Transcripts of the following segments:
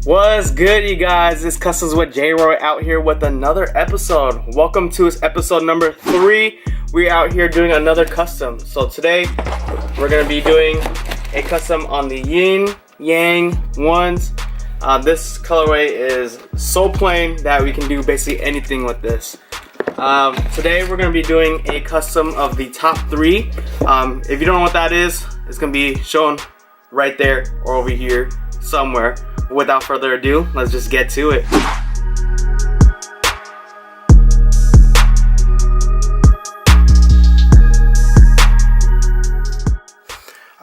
What's good, you guys? It's customsWjroy out here with another episode. Welcome to episode number 3. We're out here doing another custom. So today we're gonna be doing a custom on the yin yang ones. This colorway is so plain that we can do basically anything with this. Today we're gonna be doing a custom of the top 3. If you don't know what that is, it's gonna be shown right there or over here somewhere. Without further ado, let's just get to it.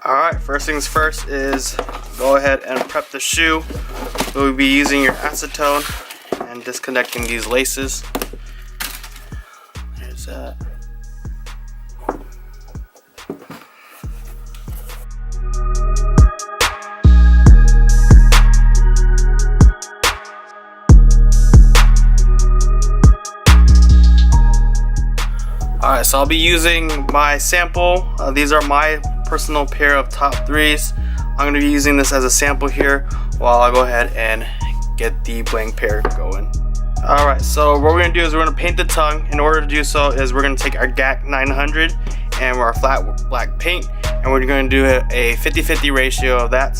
Alright, first things first is go ahead and prep the shoe. We'll be using your acetone and disconnecting these laces. There's that. Alright, so I'll be using my sample. These are my personal pair of top 3s. I'm going to be using this as a sample here while I go ahead and get the blank pair going. Alright, so what we're going to do is we're going to paint the tongue. In order to do so is we're going to take our GAC 900 and our flat black paint, and we're going to do a 50-50 ratio of that.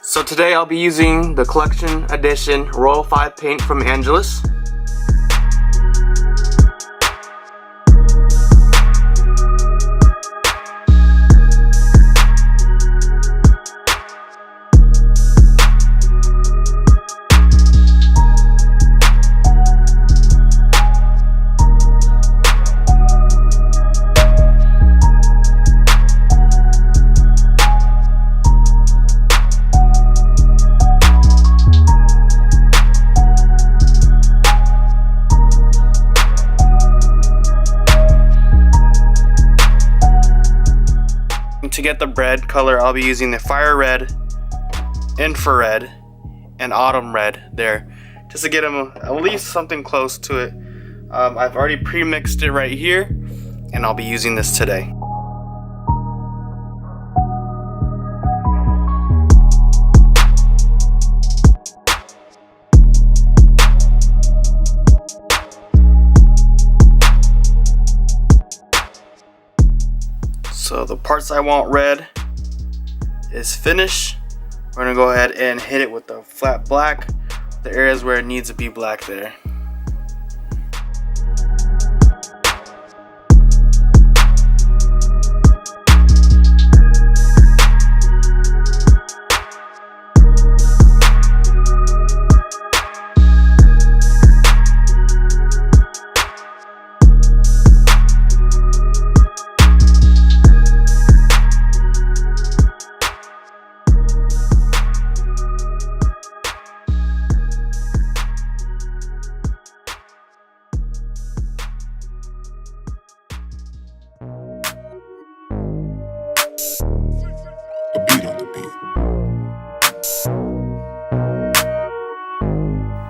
So today I'll be using the collection edition Royal 5 paint from Angelus. To get the red color, I'll be using the fire red, infrared, and autumn red there, just to get them at least something close to it. I've already pre-mixed it right here, and I'll be using this today. So the parts I want red is finish. We're gonna go ahead and hit it with the flat black, the areas where it needs to be black there.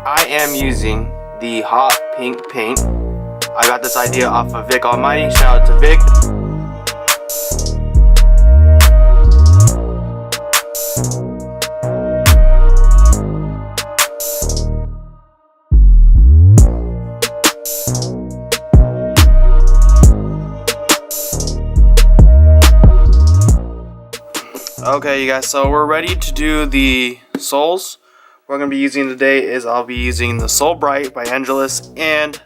I am using the hot pink paint. I got this idea off of Vic Almighty. Shout out to Vic. Okay, you guys, so we're ready to do the soles. What I'm going to be using today is I'll be using the Soul Bright by Angelus and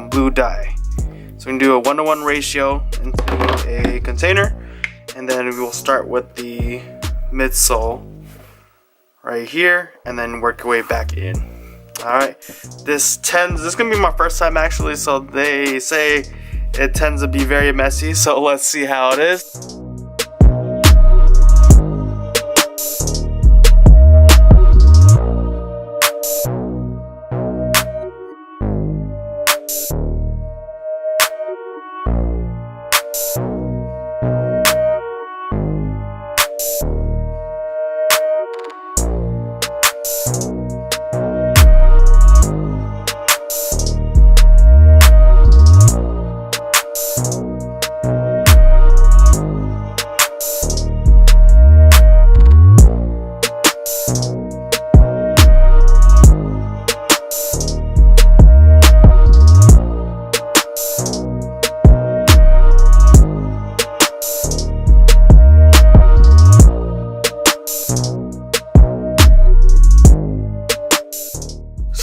blue dye. So we can do a 1-to-1 ratio into a container, and then we will start with the midsole right here and then work your way back in. Alright, this is going to be my first time actually, so they say it tends to be very messy, so let's see how it is.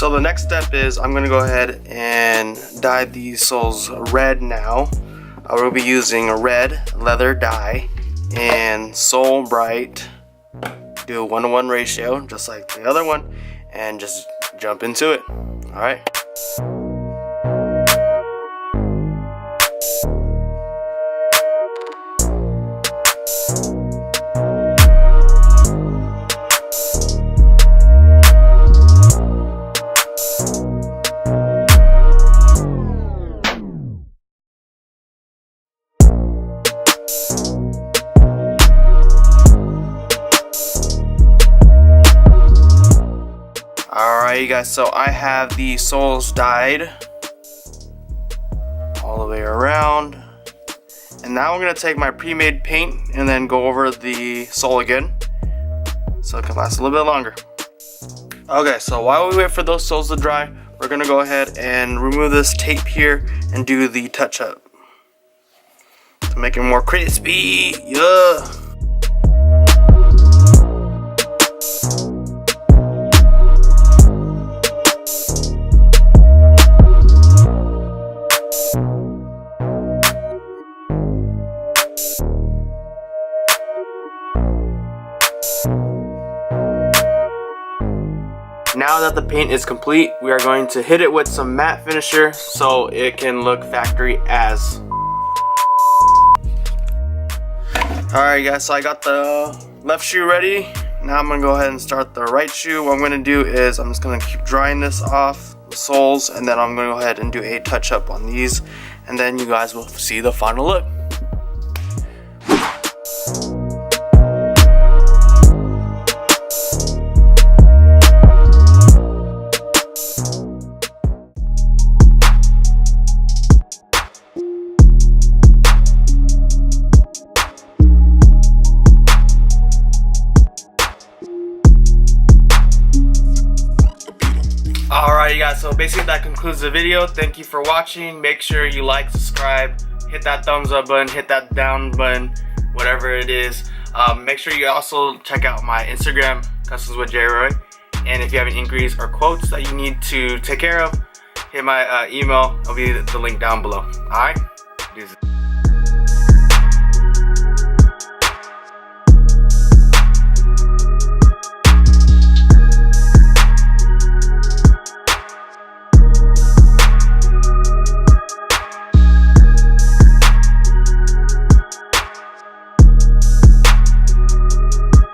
So the next step is I'm gonna go ahead and dye these soles red now. We'll be using a red leather dye and Sole Bright. Do a 1:1 ratio, just like the other one, and just jump into it. All right. Alright you guys, so I have the soles dyed all the way around, and now I'm going to take my pre-made paint and then go over the sole again so it can last a little bit longer. Okay, so while we wait for those soles to dry, we're going to go ahead and remove this tape here and do the touch-up to make it more crispy. Yeah. Now that the paint is complete, we are going to hit it with some matte finisher so it can look factory as. Alright guys, so I got the left shoe ready. Now I'm going to go ahead and start the right shoe. What I'm going to do is I'm just going to keep drying this off the soles, and then I'm going to go ahead and do a touch up on these, and then you guys will see the final look. Alright you guys, so basically that concludes the video. Thank you for watching. Make sure you like, subscribe, hit that thumbs up button, hit that down button, whatever it is. Make sure you also check out my Instagram, customsWjroy. And if you have any inquiries or quotes that you need to take care of, hit my email. It'll be the link down below. Alright?